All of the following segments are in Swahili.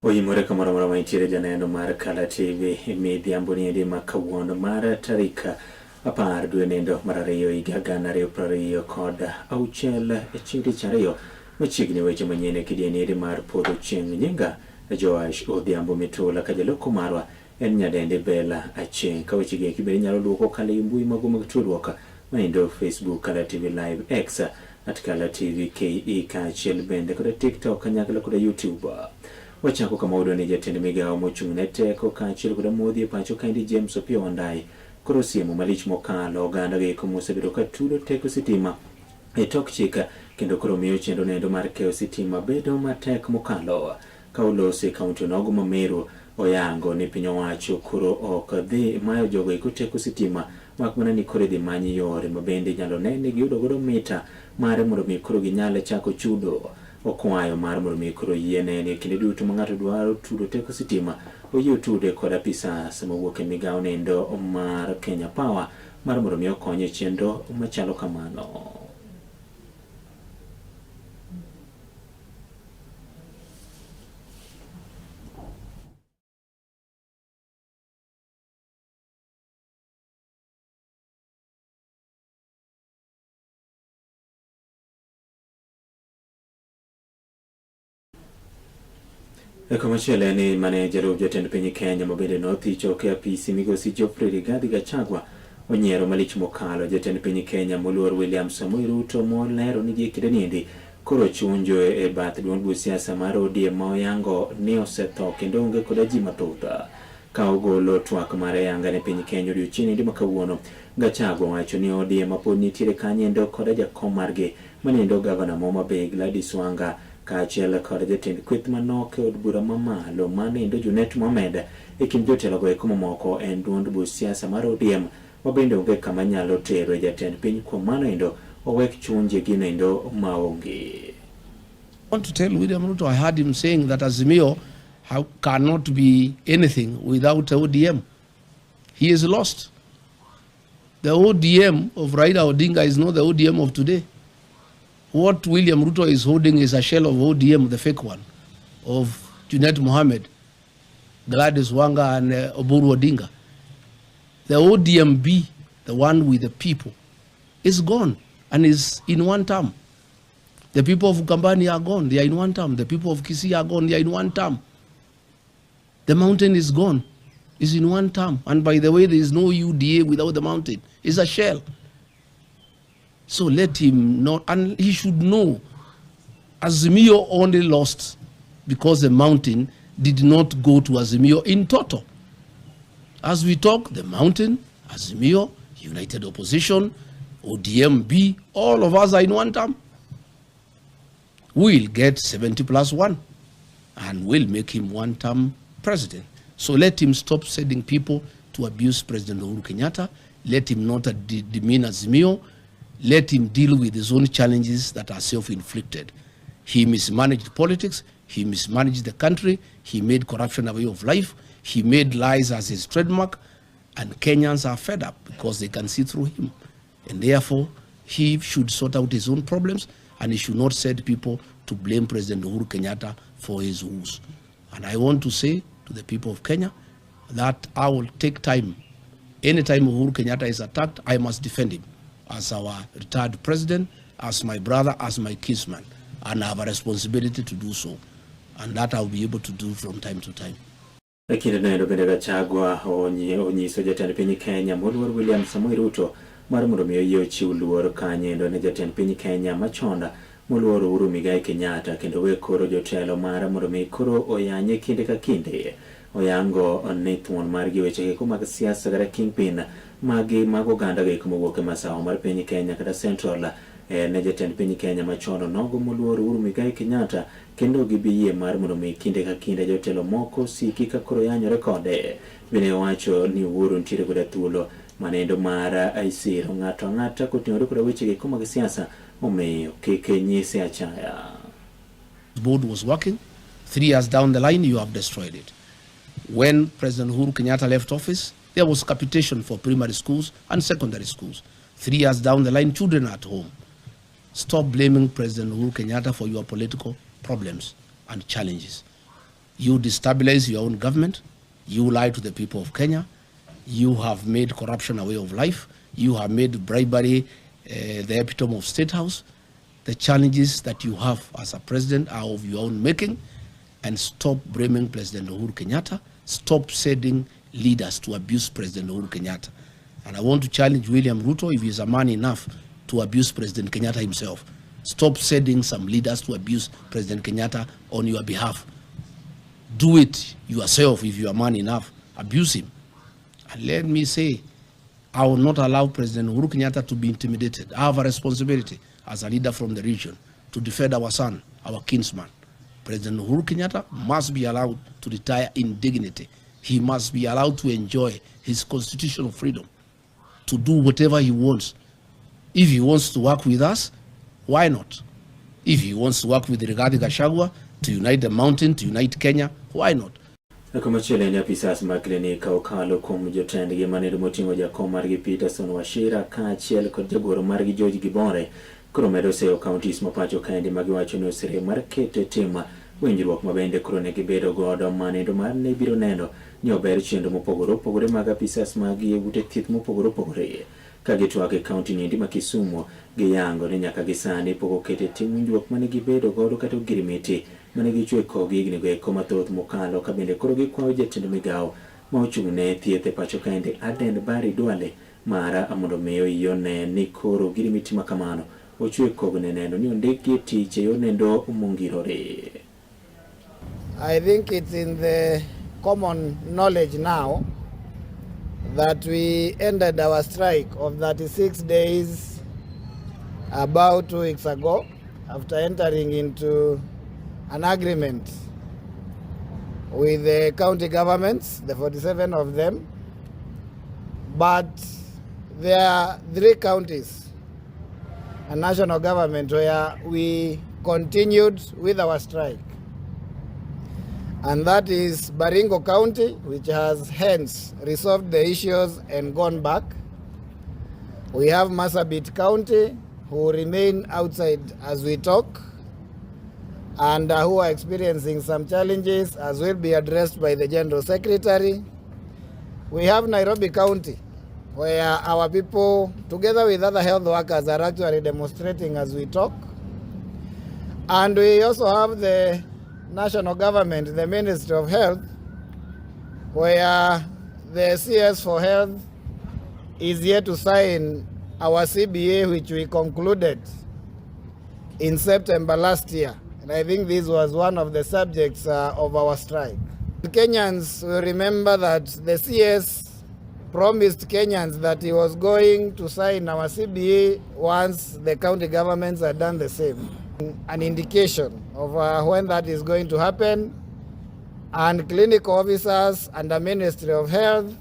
Oyimore kamoro mantiere janeno mar Kala TV midhiambo niendi ma kawuono mar tarika 10 dwe nendo mar 2 higa 2026 e chieng' tich ariyo machiegni weche manyien e kidieny mar Podhochieng nyinga Joash odhiambo Mitula ka jaloko marwa en nyadende Bella Achieng' ka weche gi kibedi nyalo duoko kale mbui mago mag tudruok maindo Facebook Kala TV Live X at Kala TV KE kaachiel bende kod TikTok kanyakla kod YouTube. Wachako kama udo ni jatend migao mochung' ne teko kaachiel kod modhi e pacho kaendi James Opio Ondai koro siemo malich mokalo oganda gi mosebedo ka tudo teko sitima e tok chika kendo koro miyo chenro nendo mar keyo sitima bedo matek mokalo ka olosi kaunti nogo ma Meru oyango ni piny owacho koro ok dhi mayo jogo iko teko sitima mak mana ni koro dhi manyi yore mabende nyalo nene giyudo godo mita mare mondo mi koro ginyale chako chudo okwayo mar mondo mi koro yiene ni kinde duto ma ng'ato dwaro tudo teko sitima oyie tude kod apisas mawuok e migao nendo mar Kenya Power mar mondo mi okonye chenro machalo kamano. Komachielo ni manager of jatend piny Kenya mabende nothicho ke apisi migosi Geoffrey Rigathi Gachagua onyiero malich mokalo jatend piny Kenya moluor William Samoei Ruto molero ni gi kideniendi koro chunjo e bath duond buch siasa mar ODM ma oyango ni osetho kendo onge kod ji mathoth ka ogolo twak mar yanga ne piny Kenya odiochieng' ma kawuono. Gachagua wacho ni ODM pod nitiere kanyendo kod jakom margi maniendo gavana Homa Bay Gladys Wanga kaachiel kod jatend kweth manok e od bura mamalo manindo Junet Mohamed e kind jotelo go eko mamoko en duond buch siasa mar ODM mabende onge kama nyalo tero jatend piny kuom mano endo owek chunje ginendo maonge. I want to tell William Ruto, I heard him saying that Azimio cannot be anything without ODM. He is lost. The ODM of Raila Odinga is not the ODM of today. What William Ruto is holding is a shell of ODM, the fake one, of Junet Mohamed, Gladys Wanga, and Oburu Odinga. The ODMB, the one with the people, is gone and is in one term. The people of Ukambani are gone, they are in one term. The people of Kisii are gone, they are in one term. The mountain is gone, is in one term. And by the way, there is no UDA without the mountain. It's a shell. So let him not, and he should know, Azimio only lost because the mountain did not go to Azimio in total. As we talk, the mountain, Azimio, United Opposition, ODMB, all of us are in one term. We'll get 70+1 and we'll make him one-term president. So let him stop sending people to abuse President Uhuru Kenyatta. Let him not demean Azimio. Let him deal with his own challenges that are self-inflicted. He mismanaged politics, he mismanaged the country, he made corruption a way of life, he made lies as his trademark, and Kenyans are fed up because they can see through him. And therefore, he should sort out his own problems, and he should not send people to blame President Uhuru Kenyatta for his woes. And I want to say to the people of Kenya that I will take time. Anytime Uhuru Kenyatta is attacked, I must defend him as our retired president, as my brother, as my kinsman, and I have a responsibility to do so. And that I'll be able to do from time to time. Lakini nendo bende Gachagua onyiso jatend piny Kenya moluor William Samoei Ruto mar mondo mi oyie ochiw luor kanyendo ne jatend piny Kenya machonda moluor Uhuru Muigai Kenyatta kendo we koro jotelo mar mondo mi koro oyanye kinde ka kinde oyango ne thuon margi weche eko mag siasa kata kingpin magi mag oganda eko mowuok e masawa mar piny Kenya kata Central ne jatend piny Kenya machono nogo moluor Uhuru Muigai Kenyatta kendo gibiyie mar mondo mi kinde ka kinde jotelo moko siki ka koro yanyore kode. Bende owacho ni Uhuru nitiere koda thuolo manendo mar isiro ng'ato ang'ata koting'ore koda weche eko mag siasa omiyo kik nyise achaya. The board was working. 3 years down the line, you have destroyed it. When President Uhuru Kenyatta left office, there was capitation for primary schools and secondary schools. 3 years down the line, children are at home. Stop blaming President Uhuru Kenyatta for your political problems and challenges. You destabilize your own government. You lie to the people of Kenya. You have made corruption a way of life. You have made bribery the epitome of State House. The challenges that you have as a president are of your own making, and stop blaming President Uhuru Kenyatta. Stop sending leaders to abuse President Uhuru Kenyatta. And I want to challenge William Ruto, if he's a man enough to abuse President Kenyatta himself. Stop sending some leaders to abuse President Kenyatta on your behalf. Do it yourself if you are man enough. Abuse him. And let me say, I will not allow President Uhuru Kenyatta to be intimidated. I have a responsibility as a leader from the region to defend our son, our kinsman. President Uhuru Kenyatta must be allowed to retire in dignity. He must be allowed to enjoy his constitutional freedom to do whatever he wants. If he wants to work with us, why not? If he wants to work with Rigathi Gachagua to unite the mountain, to unite Kenya, why not? Nakumachele ni apisas makileni kaukalo kum jotend gi manedo motingo jakom margi Peterson Washira kaachiel kod jagoro margi George Gibore koro medo seyo counties mapacho kaendi magiwacho ni osire mar keto tema winjruok mabende koro ne gibedo godo manedo mar ne biro neno ni ober chenro mopogore opogore mag apisas magi ute thieth mopogore opogore ka gitwak e county niendi ma Kisumu giyango ni nyaka gisani pok okete tim winjruok mane gibedo godo kata ogirimiti mane gichwe kogi higni go eko mathoth mokalo ka bende koro gikwayo jatend migawo ma ochung' ne thieth e pacho kaendi Aden Barry Duale mara mondo miyo yone ni koro ogirimiti ma kamano ochwe kogne neno ni ondiki tich e yonendo mongirore. I think it's in the common knowledge now that we ended our strike of 36 days about 2 weeks ago after entering into an agreement with the county governments, the 47 of them, but there are 3 counties and national government where we continued with our strike. And that is Baringo County, which has hence resolved the issues and gone back. We have Marsabit County, who remain outside as we talk, and who are experiencing some challenges, as will be addressed by the General Secretary. We have Nairobi County, where our people, together with other health workers, are actually demonstrating as we talk. And we also have the national government, the Ministry of Health, where the CS for Health is yet to sign our CBA, which we concluded in September last year. And I think this was one of the subjects of our strike. Kenyans will remember that the CS promised Kenyans that he was going to sign our CBA once the county governments had done the same. An indication of when that is going to happen, and clinical officers and the Ministry of Health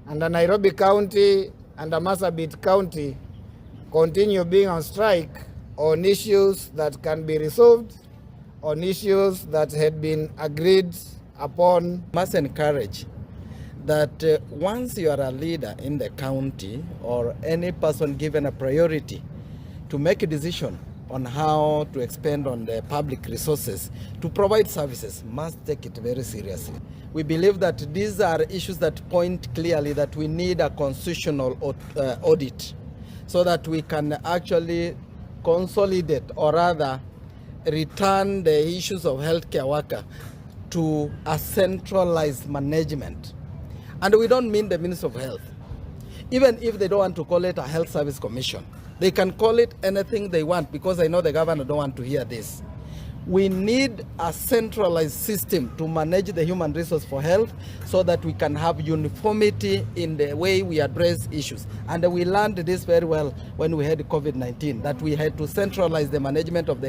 and the Nairobi County and the Marsabit County continue being on strike on issues that can be resolved, on issues that had been agreed upon. Must encourage that once you are a leader in the county or any person given a priority to make a decision on how to expend on the public resources to provide services, must take it very seriously. We believe that these are issues that point clearly that we need a constitutional audit so that we can actually consolidate, or rather return the issues of healthcare worker to a centralized management. And we don't mean the Ministry of Health. Even if they don't want to call it a Health Service Commission, they can call it anything they want, because I know the governor don't want to hear this. We need a centralized system to manage the human resource for health so that we can have uniformity in the way we address issues. And we learned this very well when we had COVID-19, that we had to centralize the management of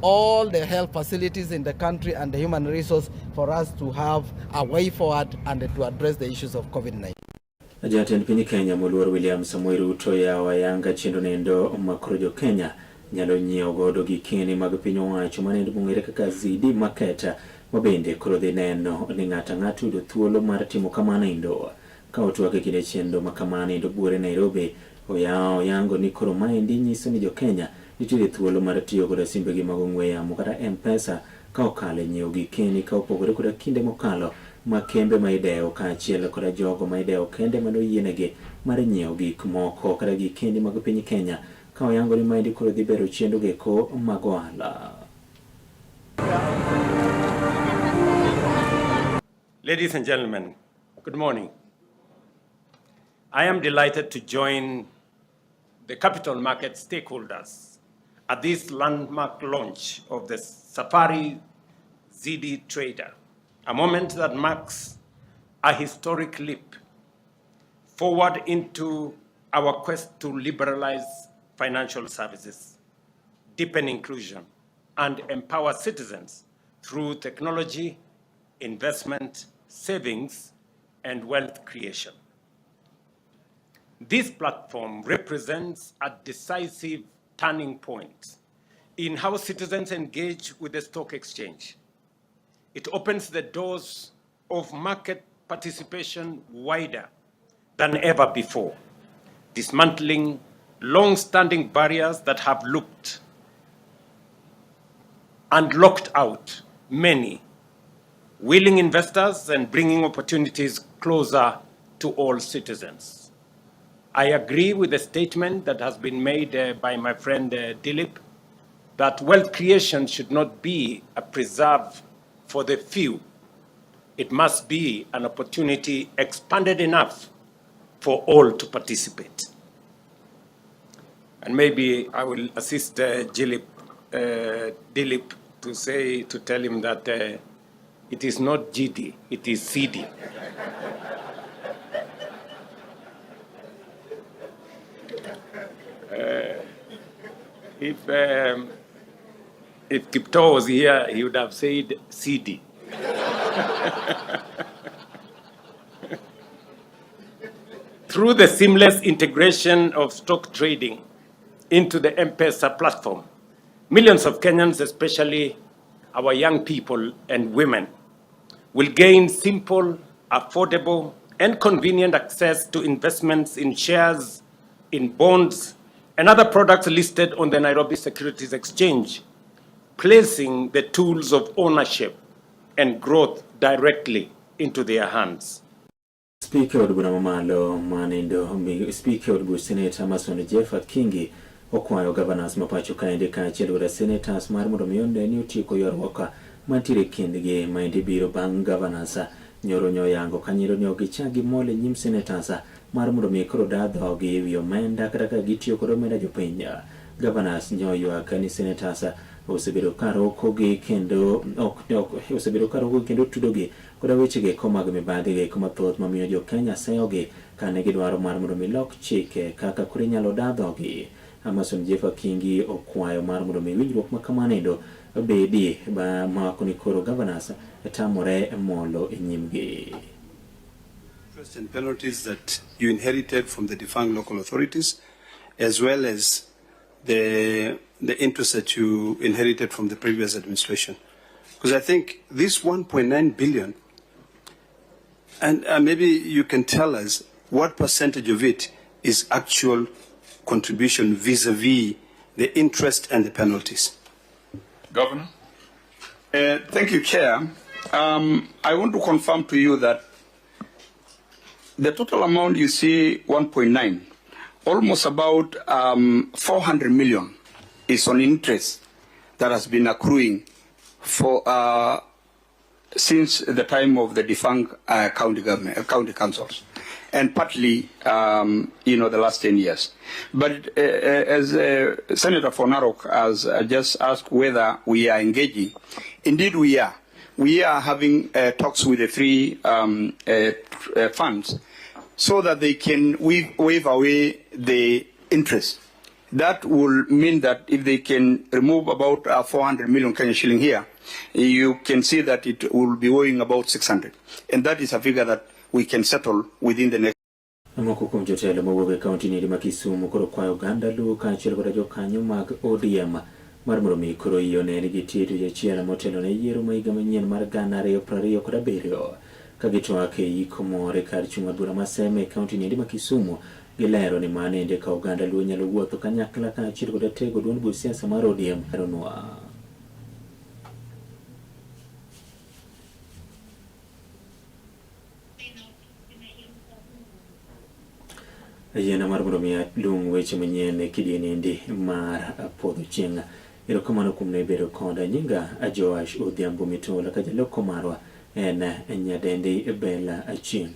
all the health facilities in the country and the human resource for us to have a way forward and to address the issues of COVID-19. Jatend piny Kenya Moluor William Samoei Ruto ya wayanga chendo nendo makrojo Kenya nyalo nyiewo godo gikeni mag piny owacho manendo mong'ere kaka zidi maketa mabende koro dhi neno ni ng'ato ang'ata yudo thuolo mar timo kamano endo ka otwak e kinde chendo ma kamano endo buore Nairobi oyango ni koro maendi nyiso ni jo Kenya nitiere thuolo mar tiyo godo simbegi mag ong'we yamo kata M-Pesa ka okale nyiewo gikeni ka opogore koda kinde mokalo ma kembe ma idewo kaachiel koda jogo ma idewo kende mano yienegi mar nyiewo gik moko kata gikendi mag piny Kenya ka oyango ni maendi koro dhi bero chenro geko mag ohala. Ladies and gentlemen, good morning. I am delighted to join the capital market stakeholders at this landmark launch of the Safari ZD Trader, a moment that marks a historic leap forward into our quest to liberalize financial services, deepen inclusion, and empower citizens through technology, investment, savings, and wealth creation. This platform represents a decisive turning point in how citizens engage with the stock exchange. It opens the doors of market participation wider than ever before, dismantling long-standing barriers that have looked and locked out many willing investors and bringing opportunities closer to all citizens. I agree with the statement that has been made by my friend Dilip that wealth creation should not be a preserve for the few. It must be an opportunity expanded enough for all to participate. And maybe I will assist Dilip to tell him that it is not GD, it is CD. If Kipto was here, he would have said CD. Through the seamless integration of stock trading into the M-Pesa platform, millions of Kenyans, especially our young people and women, will gain simple, affordable, and convenient access to investments in shares, in bonds, and other products listed on the Nairobi Securities Exchange, placing the tools of ownership and growth directly into their hands. Speaker of Bunamalo Manindo, Speaker of Senator Mason Jeff Kingi, Okwayo Governors Mapacho Kainde Kachel, Senators Marmudo Mionde, New Tiko Yorwoka, Matiri Kindige, Mindy Biro Bang Governors, Nyoro Nyoyango, Kanyiro Nyogichagi Mole, Nim Senators, Marmudo Mikro Dado, give your man Dakraka Gitio Koromeda Jopenya, Governors Nyoyo Kani Senators, Osebiro Karo Kogi Kendo, Osebiro Karo Kendo Tudogi, Kodawechige, Komagame Badige, Komatot Mamio Kenya Sayogi, Kanegidwaro Marmudo Milok Chike, Kaka Kurinya Lodadogi, Amazon Jeff Kingi, Okwayo Marmudo Miwilok Makamanendo, Bedi, Ba Makunikoro Governors, Tamore Molo Inyimgi. Interest and penalties that you inherited from the defunct local authorities, as well as the interest that you inherited from the previous administration. Because I think this 1.9 billion, and maybe you can tell us what percentage of it is actual contribution vis-a-vis the interest and the penalties. Governor? Thank you, Chair. I want to confirm to you that the total amount you see, 1.9, almost about 400 million is on interest that has been accruing for since the time of the defunct county councils, and partly, the last 10 years. But as Senator Fonarok has just asked whether we are engaging, indeed we are. We are having talks with the three funds so that they can waive away the interest. That will mean that if they can remove about 400 million Kenya shilling here, you can see that it will be owing about 600. And that is a figure that we can settle within the next. Amoko kum jotelo mawuok e kaunti ni ma Kisumu koro kwayo oganda luwo kaachiel koda jokanyo mag ODM mar mondo mi koro ione ni gitiyo jachiel motelo ne yiero ma higa manyien mar 2027 ka gitwak e yiko moro kar chung' od bura ma Seme e kaunti ni ma Kisumu gilero ni mano ende ka oganda luwo nyalo wuotho kanyakla kaachiel koda tego duond buch siasa mar ODM. Yena mar mondo mi lung weche manyien e kidienende mar Podhochieng. Erokamano kuom ne bedo koda nyinga Joash Odhiambo Mitula ka jaloko marwa en nyadendi Bella Achieng'.